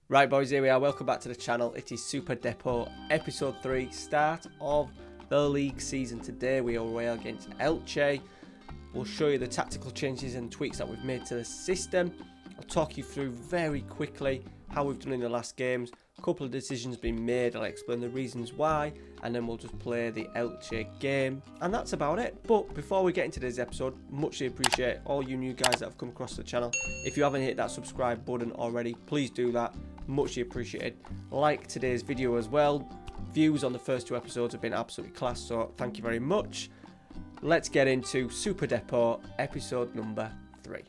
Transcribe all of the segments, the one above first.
Right boys, here we are, welcome back to the channel. It is Super Depor, episode 3, start of the league season. Today we are away against Elche. We'll show you the tactical changes and tweaks that we've made to the system. I'll talk you through very quickly how we've done in the last games. A couple of decisions been made, I'll explain the reasons why, and then we'll just play the Elche game. And that's about it. But before we get into today's episode, muchly appreciate all you new guys that have come across the channel. If you haven't hit that subscribe button already, please do that. Muchly appreciated. Like today's video as well. Views on the first 2 episodes have been absolutely class, so thank you very much. Let's get into Super Depor episode number 3.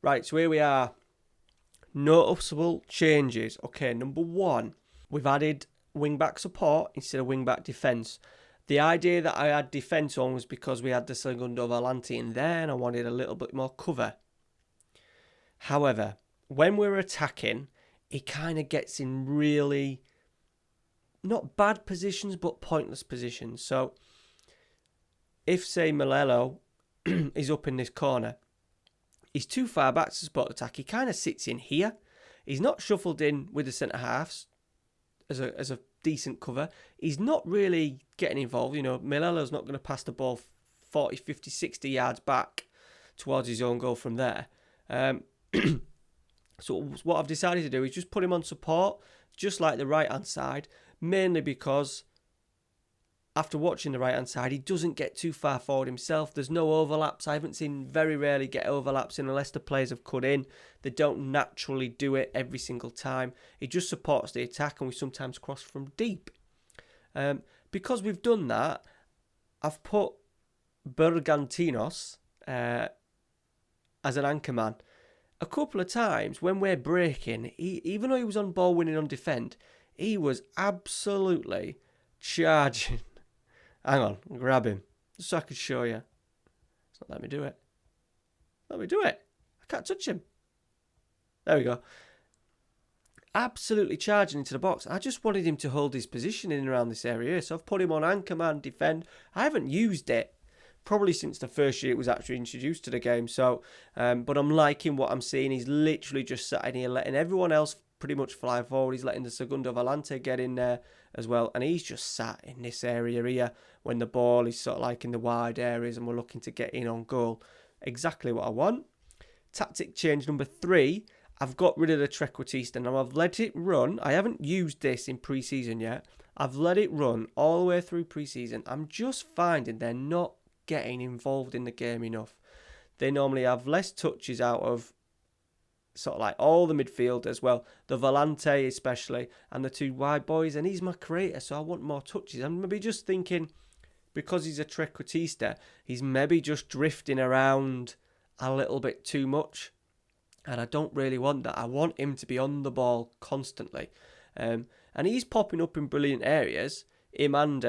Right, so here we are. Noticeable changes. Okay, number 1, we've added wing-back support instead of wing-back defence. The idea that I had defence on was because we had the Segunda Volante in there and I wanted a little bit more cover. However, when we're attacking, he kind of gets in really, not bad positions, but pointless positions. So, if, say, Malello is up in this corner, he's too far back to support attack. He kind of sits in here. He's not shuffled in with the centre-halves as a decent cover. He's not really getting involved. You know, Malello's not going to pass the ball 40, 50, 60 yards back towards his own goal from there. So what I've decided to do is just put him on support, just like the right-hand side, mainly because after watching the right-hand side, he doesn't get too far forward himself. There's no overlaps. I haven't seen very rarely get overlaps in unless the players have cut in. They don't naturally do it every single time. He just supports the attack and we sometimes cross from deep. Because we've done that, I've put Bergantinos as an anchor man. A couple of times when we're breaking, even though he was on ball winning on defend, he was absolutely charging. Hang on, grab him, just so I could show you. It's not letting me do it. Let me do it. I can't touch him. There we go. Absolutely charging into the box. I just wanted him to hold his position in and around this area, so I've put him on anchor man, defend. I haven't used it probably since the first year it was actually introduced to the game. So, but I'm liking what I'm seeing. He's literally just sat in here letting everyone else pretty much fly forward. He's letting the Segunda Volante get in there as well. And he's just sat in this area here when the ball is sort of like in the wide areas and we're looking to get in on goal. Exactly what I want. Tactic change number 3. I've got rid of the Trequartista. Now I've let it run. I haven't used this in pre-season yet. I've let it run all the way through pre-season. I'm just finding they're not getting involved in the game enough. They normally have less touches out of sort of like all the midfielders, well, the Volante especially, and the 2 wide boys, and he's my creator, so I want more touches. I'm maybe just thinking, because he's a Trequartista, he's maybe just drifting around a little bit too much, and I don't really want that. I want him to be on the ball constantly, and he's popping up in brilliant areas, him and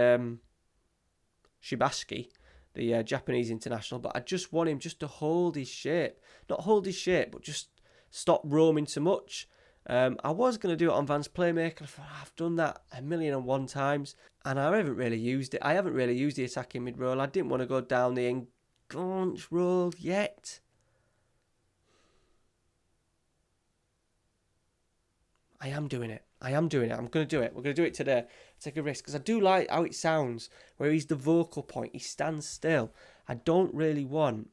Shibaski, the Japanese international, but I just want him just to hold his shape. Not hold his shape, but just stop roaming so much. I was going to do it on Van's Playmaker. I thought, I've done that 1,000,001 times, and I haven't really used it. I haven't really used the attacking mid-roll. I didn't want to go down the enganche roll yet. I am doing it. I'm going to do it. We're going to do it today. Take a risk, because I do like how it sounds, where he's the vocal point. He stands still. I don't really want.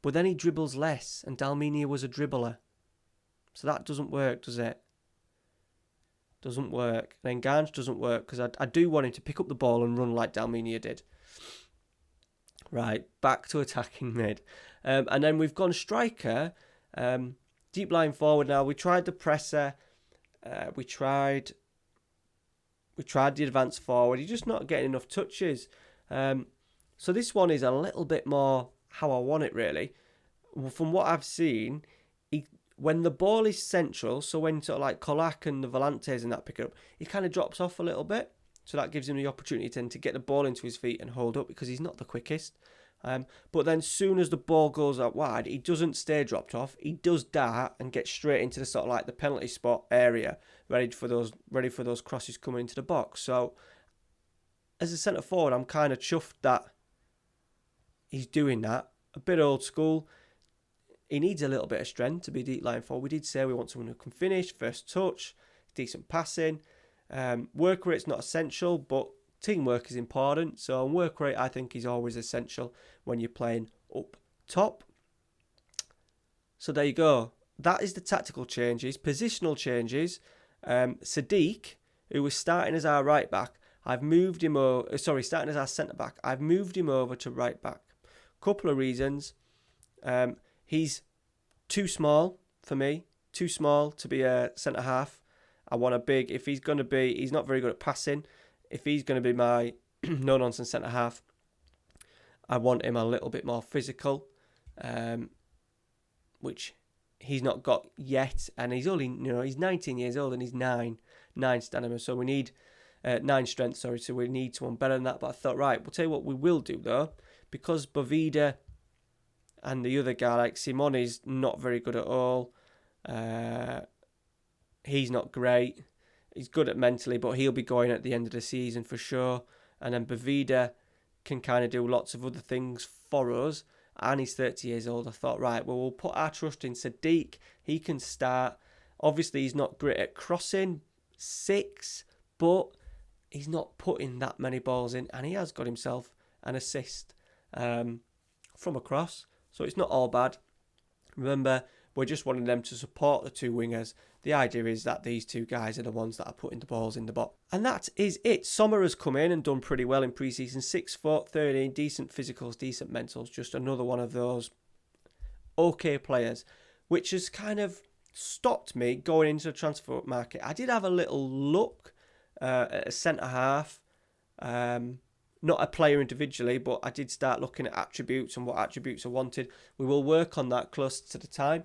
But then he dribbles less, and Dalminia was a dribbler. So that doesn't work, does it? Doesn't work. And enganche doesn't work, because I do want him to pick up the ball and run like Dalminia did. Right, back to attacking mid. And then we've gone striker. Deep line forward now. We tried the presser. We tried the advance forward. He's just not getting enough touches. So this one is a little bit more how I want it, really. From what I've seen, when the ball is central, so when sort of like Kolak and the Volantes and that pick it up, he kind of drops off a little bit. So that gives him the opportunity then to get the ball into his feet and hold up, because he's not the quickest. But then soon as the ball goes out wide, he doesn't stay dropped off. He does dart and get straight into the sort of like the penalty spot area, ready for those crosses coming into the box. So as a centre forward, I'm kind of chuffed that he's doing that. A bit old school. He needs a little bit of strength to be deep line forward. We did say we want someone who can finish, first touch, decent passing. Work rate's not essential, but teamwork is important. So work rate, I think, is always essential when you're playing up top. So there you go. That is the tactical changes. Positional changes. Sadiq, who was starting as our right back, starting as our centre back. I've moved him over to right back. Couple of reasons. He's too small for me. Too small to be a centre half. I want a big. If he's going to be, he's not very good at passing. If he's going to be my no-nonsense centre half, I want him a little bit more physical, which he's not got yet. And he's only, he's 19 years old and he's nine stamina. So we need 9 strength. So we need someone better than that. But I thought, right, we'll tell you what we will do though, because Bovida and the other guy like Simone is not very good at all. He's not great. He's good at mentally, but he'll be going at the end of the season for sure. And then Bovida can kind of do lots of other things for us. And he's 30 years old. I thought, right, well, we'll put our trust in Sadiq. He can start. Obviously, he's not great at crossing, 6, but he's not putting that many balls in. And he has got himself an assist from a cross. So it's not all bad. Remember, we're just wanting them to support the 2 wingers. The idea is that these 2 guys are the ones that are putting the balls in the box. And that is it. Sommer has come in and done pretty well in pre-season. 6 foot, 13, decent physicals, decent mentals. Just another one of those okay players, which has kind of stopped me going into the transfer market. I did have a little look at a centre-half. Not a player individually, but I did start looking at attributes and what attributes are wanted. We will work on that close to the time.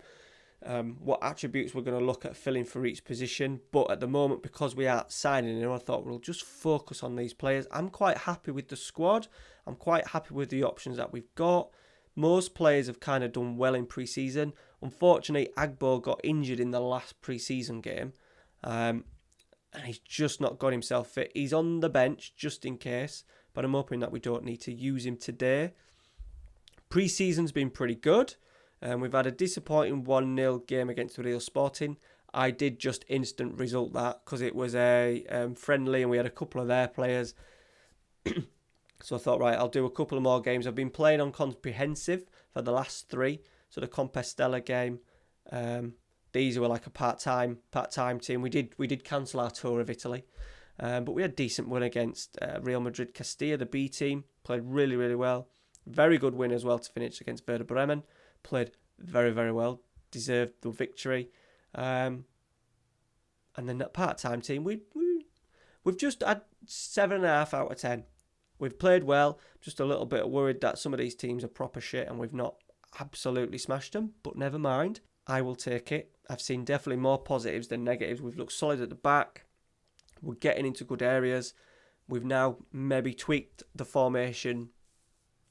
What attributes we're going to look at filling for each position. But at the moment, because we are signing in, I thought we'll just focus on these players. I'm quite happy with the squad. I'm quite happy with the options that we've got. Most players have kind of done well in pre-season. Unfortunately, Agbo got injured in the last pre-season game. And he's just not got himself fit. He's on the bench just in case. But I'm hoping that we don't need to use him today. Pre-season's been pretty good. We've had a disappointing 1-0 game against Real Sporting. I did just instant result that because it was a friendly and we had a couple of their players. So I thought, right, I'll do a couple of more games. I've been playing on comprehensive for the last 3. So the Compostela game. These were like a part-time team. We did cancel our tour of Italy. But we had a decent win against Real Madrid Castilla, the B team. Played really, really well. Very good win as well to finish against Werder Bremen. Played very, very well. Deserved the victory. And then that part-time team, we've just had 7.5 out of 10. We've played well. Just a little bit worried that some of these teams are proper shit and we've not absolutely smashed them. But never mind. I will take it. I've seen definitely more positives than negatives. We've looked solid at the back. We're getting into good areas. We've now maybe tweaked the formation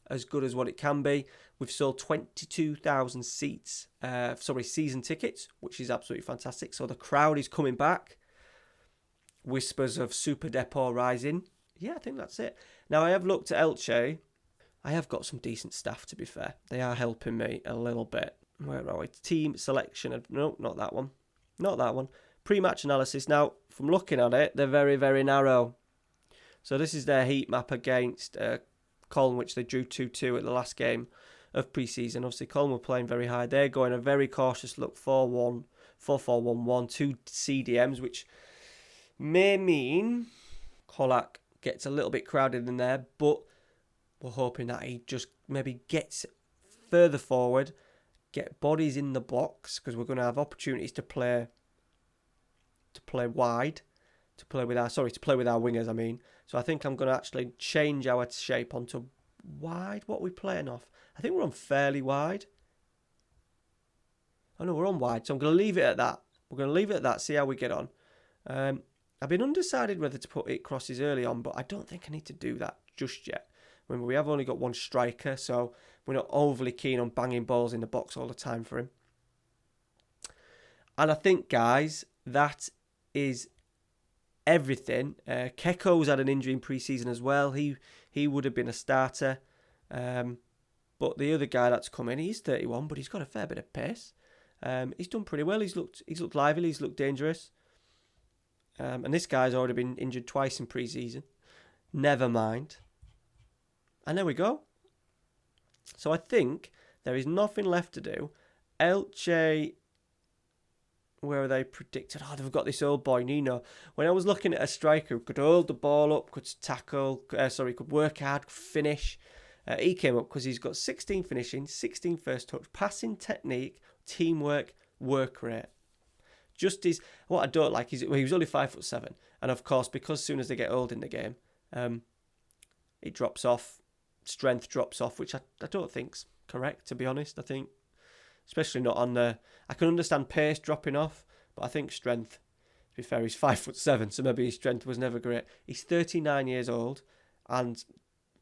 as good as what it can be. We've sold 22,000 season tickets, which is absolutely fantastic. So the crowd is coming back. Whispers of Super Depor rising. Yeah, I think that's it. Now, I have looked at Elche. I have got some decent staff, to be fair. They are helping me a little bit. Where are we? Team selection. No, not that one. Not that one. Pre-match analysis. Now, from looking at it, they're very, very narrow. So this is their heat map against Colne, which they drew 2-2 at the last game of pre-season. Obviously, Colne were playing very high. They're going a very cautious look, 4-1, 4-4-1-1, 2 CDMs, which may mean Kolak gets a little bit crowded in there, but we're hoping that he just maybe gets further forward, get bodies in the box, because we're going to have opportunities to play wide, to play with our wingers, I mean. So I think I'm going to actually change our shape onto wide. What are we playing off? I think we're on fairly wide. Oh no, we're on wide. So I'm going to leave it at that. We're going to leave it at that, see how we get on. I've been undecided whether to put it crosses early on, but I don't think I need to do that just yet. Remember, we have only got one striker, so we're not overly keen on banging balls in the box all the time for him. And I think, guys, that is everything. Keko's had an injury in pre-season as well. He would have been a starter. But the other guy that's come in, he's 31, but he's got a fair bit of pace. He's done pretty well. He's looked lively. He's looked dangerous. And this guy's already been injured twice in pre-season. Never mind. And there we go. So I think there is nothing left to do. Elche, where are they predicted? Oh, they've got this old boy, Nino. When I was looking at a striker who could hold the ball up, could tackle, could work hard, could finish. He came up because he's got 16 finishing, 16 first touch, passing technique, teamwork, work rate. What I don't like is he was only 5'7", and of course because as soon as they get old in the game, it drops off, strength drops off, which I don't think's correct, to be honest. I think, especially not on the. I can understand pace dropping off, but I think strength. To be fair, he's 5'7", so maybe his strength was never great. He's 39 years old, and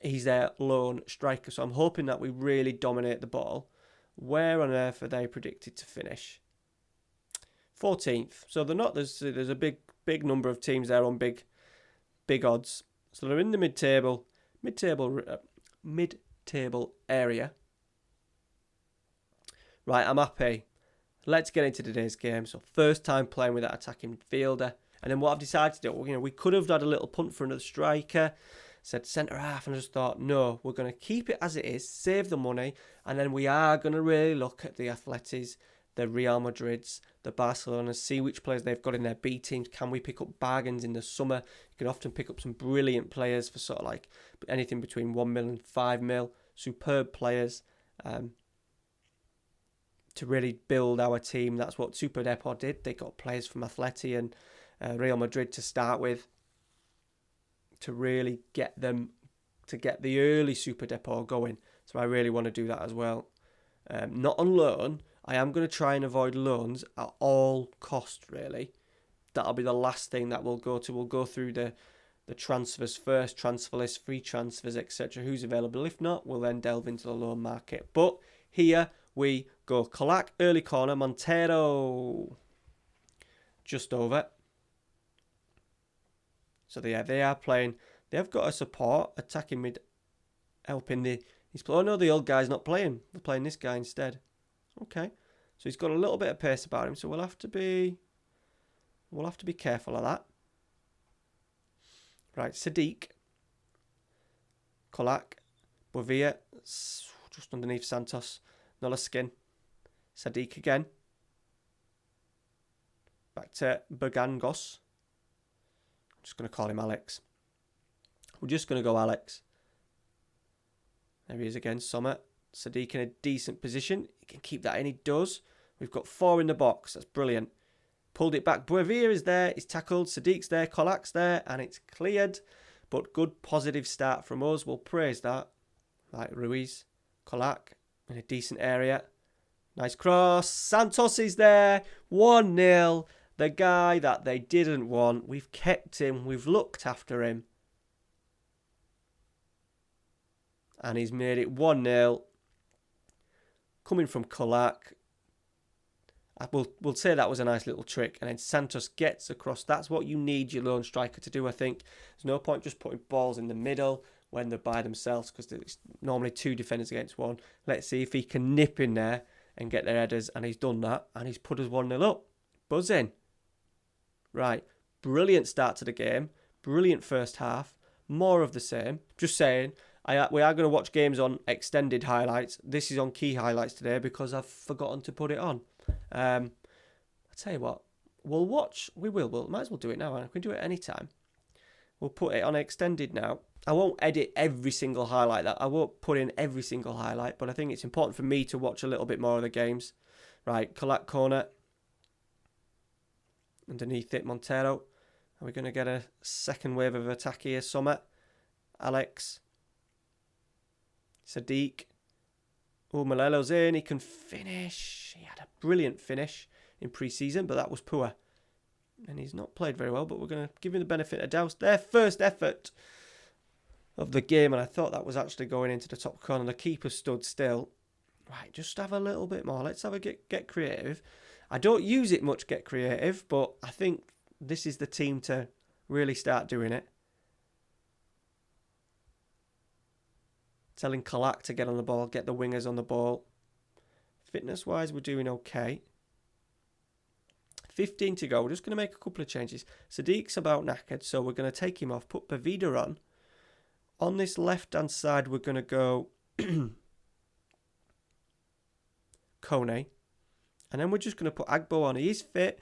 he's their lone striker. So I'm hoping that we really dominate the ball. Where on earth are they predicted to finish? 14th. So they're not. There's a big number of teams there on big odds. So they're in the mid-table area. Right, I'm happy. Let's get into today's game. So first time playing with that attacking midfielder. And then what I've decided to do, we could have had a little punt for another striker. Said centre half, and I just thought, no, we're going to keep it as it is, save the money, and then we are going to really look at the Atletis, the Real Madrids, the Barcelonas, see which players they've got in their B teams. Can we pick up bargains in the summer? You can often pick up some brilliant players for sort of like anything between 1 mil and 5 mil. Superb players to really build our team. That's what Super Depor did. They got players from Atleti and Real Madrid to start with, to really get them, to get the early Super Depor going. So I really want to do that as well. Not on loan. I am going to try and avoid loans at all cost, really. That'll be the last thing that we'll go to. We'll go through the transfers first, transfer list, free transfers, etc. Who's available. If not, we'll then delve into the loan market. But here we go. Colac, early corner. Montero, just over. So they are playing. They have got a support attacking mid, helping the. Oh no, the old guy's not playing. They're playing this guy instead. Okay, so he's got a little bit of pace about him. So we'll have to be careful of that. Right, Sadiq, Colac, Bovia, just underneath Santos, Nolaskin, Sadiq again. Back to Bagangos. Just going to call him Alex. We're just going to go Alex. There he is again, Sommer. Sadiq in a decent position. He can keep that in, he does. We've got 4 in the box. That's brilliant. Pulled it back. Buevia is there. He's tackled. Sadiq's there. Kolak's there. And it's cleared. But good positive start from us. We'll praise that. Right, Ruiz. Kolak in a decent area. Nice cross. Santos is there. 1-0. The guy that they didn't want. We've kept him. We've looked after him. And he's made it 1-0. Coming from Kolak. We'll say that was a nice little trick. And then Santos gets across. That's what you need your lone striker to do, I think. There's no point just putting balls in the middle when they're by themselves, because there's normally 2 defenders against 1. Let's see if he can nip in there and get their headers. And he's done that. And he's put us 1-0 up. Buzzing. Right. Brilliant start to the game. Brilliant first half. More of the same. Just saying. We are going to watch games on extended highlights. This is on key highlights today because I've forgotten to put it on. I'll tell you what. We'll watch. We might as well do it now. We can do it anytime. We'll put it on extended now. I won't edit every single highlight. I won't put in every single highlight, but I think it's important for me to watch a little bit more of the games. Right, Collat corner. Underneath it, Montero. Are we going to get a second wave of attack here? Sommer. Alex. Sadiq. Oh, Malelo's in. He can finish. He had a brilliant finish in pre-season, but that was poor. And he's not played very well, but we're going to give him the benefit of doubt. Their first effort. of the game, and I thought that was actually going into the top corner. The keeper stood still. Right, just have a little bit more. Let's have a get creative. I don't use it much, get creative, but I think this is the team to really start doing it. Telling Kalak to get on the ball, get the wingers on the ball. Fitness-wise, we're doing okay. 15 to go. We're just going to make a couple of changes. Sadiq's about knackered, so we're going to take him off, put Bavida on. On this left-hand side, we're going to go Kone. And then we're just going to put Agbo on. He is fit.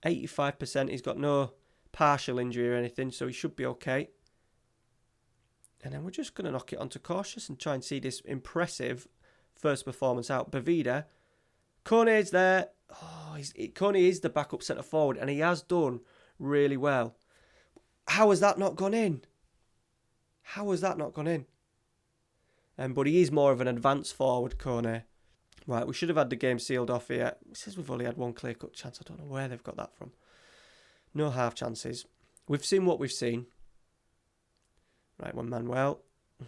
85%. He's got no partial injury or anything, so he should be okay. And then we're just going to knock it onto cautious and try and see this impressive first performance out. Bavida. Kone's there. Oh, Kone is the backup centre forward, and he has done really well. How has that not gone in? How has that not gone in? But he is more of an advanced forward, Kone. Right, we should have had the game sealed off here. It says we've only had one clear-cut chance. I don't know where they've got that from. No half chances. We've seen what we've seen. Right, one Manuel.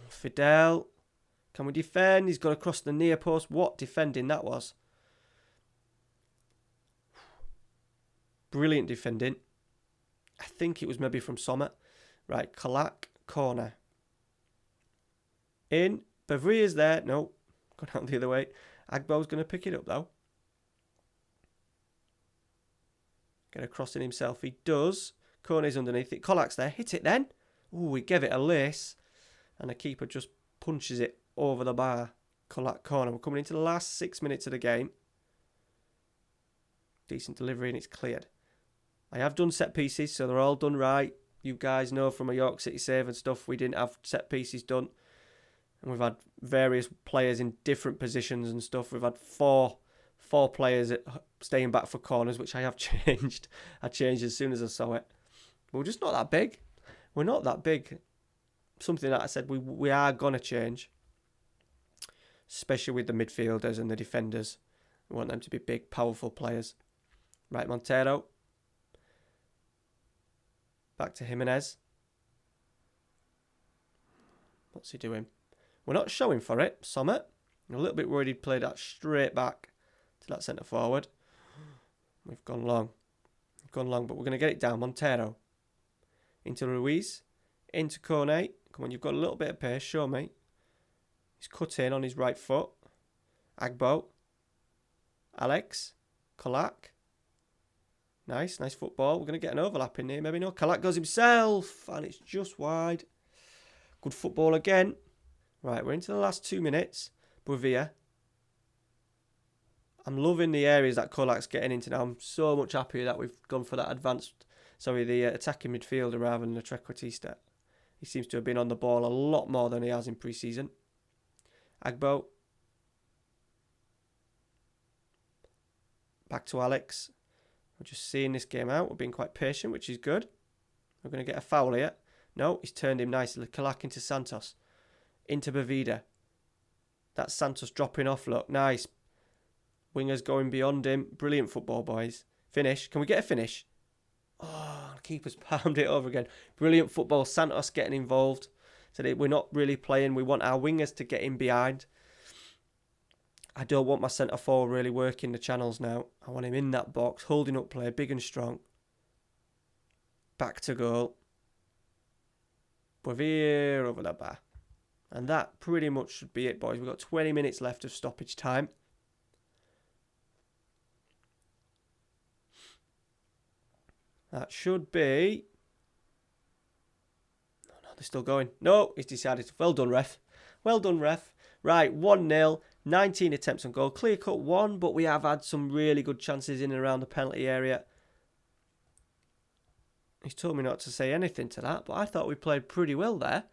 Fidel. Can we defend? He's got across the near post. What defending that was. Brilliant defending. I think it was maybe from Sommer. Right, Kalak, corner. In. Bavria's there. No, gone out the other way. Agbo's going to pick it up though. Get across in himself. He does. Kone's underneath it. Kolak's there. Hit it then. Ooh, we gave it a lace. And the keeper just punches it over the bar. Kolak corner. We're coming into the last 6 minutes of the game. Decent delivery and it's cleared. I have done set pieces, so they're all done right. You guys know from a York City save and stuff, we didn't have set pieces done. And we've had various players in different positions and stuff. We've had four players staying back for corners, which I have changed. I changed as soon as I saw it. But we're just not that big. We're not that big. Something that I said we are going to change. Especially with the midfielders and the defenders. We want them to be big, powerful players. Right, Montero. Back to Jimenez. What's he doing? We're not showing for it. Sommer. I'm a little bit worried he'd play that straight back to that centre forward. We've gone long. But we're going to get it down. Montero. Into Ruiz. Into Kone. Come on, you've got a little bit of pace. Show me. He's cut in on his right foot. Agbo. Alex. Kalak. Nice football. We're going to get an overlap in here. Maybe no. Kalak goes himself. And it's just wide. Good football again. Right, we're into the last 2 minutes. Bravia. I'm loving the areas that Kolak's getting into now. I'm so much happier that we've gone for that the attacking midfielder rather than the Trequartista. He seems to have been on the ball a lot more than he has in pre-season. Agbo. Back to Alex. We're just seeing this game out. We're being quite patient, which is good. We're going to get a foul here. No, he's turned him nicely. Kalak into Santos. Into Bavida. That's Santos dropping off, look. Nice. Wingers going beyond him. Brilliant football, boys. Finish. Can we get a finish? Oh, the keeper's palmed it over again. Brilliant football. Santos getting involved. So we're not really playing. We want our wingers to get in behind. I don't want my centre forward really working the channels now. I want him in that box, holding up play, big and strong. Back to goal. Bavir over the bar. And that pretty much should be it, boys. We've got 20 minutes left of stoppage time. That should be... No, they're still going. No, he's decided. Well done, ref. Well done, ref. Right, 1-0. 19 attempts on goal. Clear cut 1, but we have had some really good chances in and around the penalty area. He's told me not to say anything to that, but I thought we played pretty well there.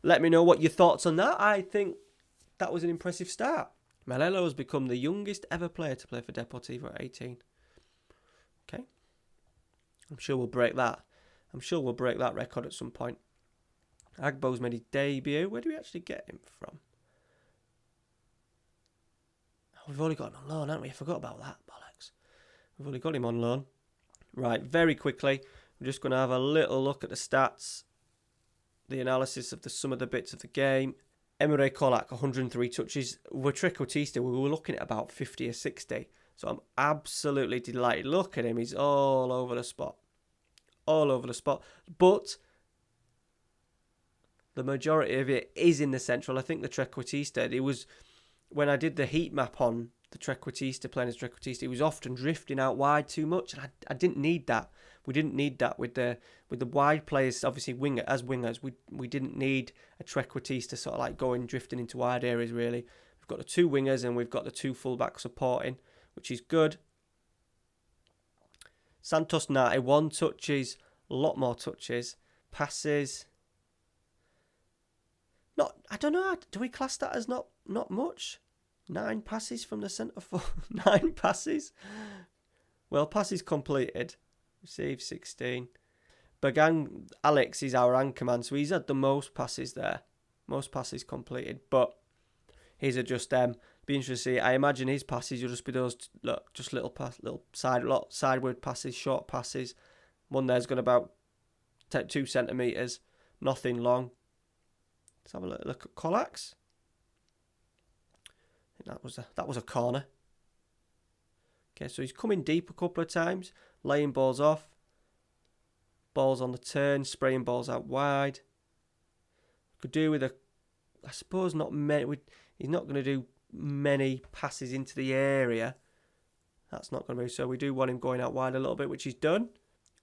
Let me know what your thoughts on that. I think that was an impressive start. Malelo has become the youngest ever player to play for Deportivo at 18. Okay. I'm sure we'll break that. Record at some point. Agbo's made his debut. Where do we actually get him from? Oh, we've only got him on loan, haven't we? I forgot about that, bollocks. We've only got him on loan. Right, very quickly. We're just going to have a little look at the stats. the analysis of some of the bits of the game. Emre Kolak, 103 touches. With Trequartista, we were looking at about 50 or 60. So I'm absolutely delighted. Look at him. He's all over the spot. All over the spot. But the majority of it is in the central. I think the Trequartista, it was, when I did the heat map on the Trequartista, playing as Trequartista, he was often drifting out wide too much. And I didn't need that. We didn't need that with the wide players, obviously wingers. We didn't need a Trequartista sort of like going drifting into wide areas really. We've got the 2 wingers and we've got the 2 fullbacks supporting, which is good. Santos 91 touches, a lot more touches, passes. I don't know. Do we class that as not much? 9 passes from the centre forward. 9 passes. Well, passes completed. Received 16. Bagang Alex is our anchor man, so he's had the most passes there. Most passes completed. But his are just be interesting to see. I imagine his passes will just be those, look, just little sideward passes, short passes. One there's got about 2 centimetres. Nothing long. Let's have a look at Kolak's. I think that was a corner. Okay, so he's coming deep a couple of times, laying balls off, balls on the turn, spraying balls out wide. Could do with I suppose not many. He's not going to do many passes into the area. That's not going to be so. We do want him going out wide a little bit, which he's done.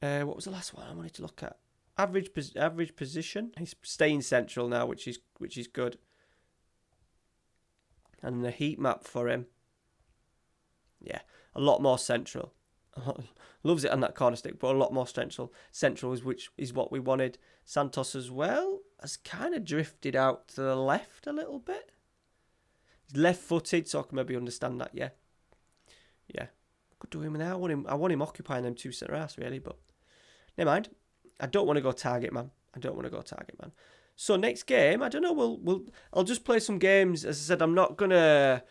What was the last one I wanted to look at? Average position. He's staying central now, which is good. And the heat map for him, yeah, a lot more central. Loves it on that corner stick, but a lot more central. Central is which is what we wanted. Santos as well has kind of drifted out to the left a little bit. He's left-footed, so I can maybe understand that. Yeah. Could do him now. I want him occupying them 2 centre halves really, but never mind. I don't want to go target man. So next game, I don't know. I'll just play some games. As I said, I'm not gonna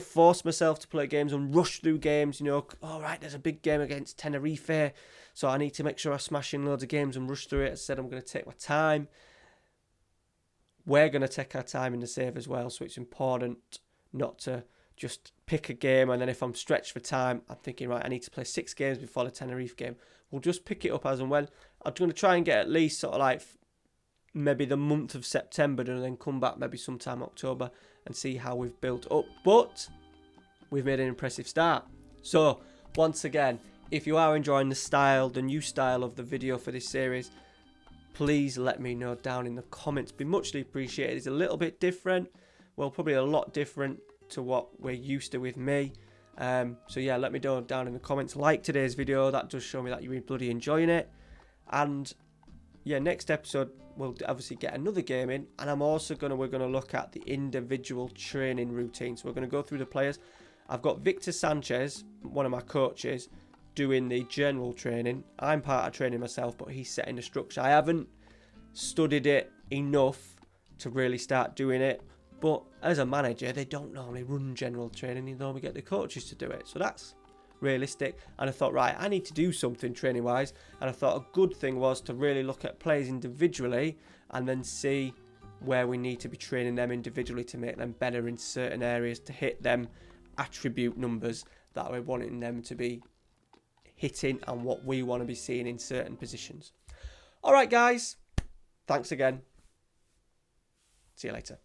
force myself to play games and rush through games. You know, all right, there's a big game against Tenerife, so I need to make sure I smash in loads of games and rush through it. As I said, I'm going to take my time. We're going to take our time in the save as well, so it's important not to just pick a game and then if I'm stretched for time, I'm thinking, right, I need to play 6 games before the Tenerife game. We'll just pick it up as and when. I'm going to try and get at least sort of like maybe the month of September and then come back maybe sometime October and see how we've built up. But we've made an impressive start. So once again, if you are enjoying the new style of the video for this series, please let me know down in the comments. Be muchly appreciated. It's a little bit different. Well, probably a lot different to what we're used to with me. So yeah, let me know down in the comments. Like today's video. That does show me that you're bloody enjoying it. And yeah, next episode we'll obviously get another game in, and we're gonna look at the individual training routine. So we're gonna go through the players. I've got Victor Sanchez, one of my coaches, doing the general training. I'm part of training myself, but he's setting the structure. I haven't studied it enough to really start doing it. But as a manager, they don't normally run general training. You normally get the coaches to do it. So that's realistic. And I thought, right, I need to do something training wise. And I thought a good thing was to really look at players individually and then see where we need to be training them individually to make them better in certain areas, to hit them attribute numbers that we're wanting them to be hitting and what we want to be seeing in certain positions. All right, guys. Thanks again. See you later.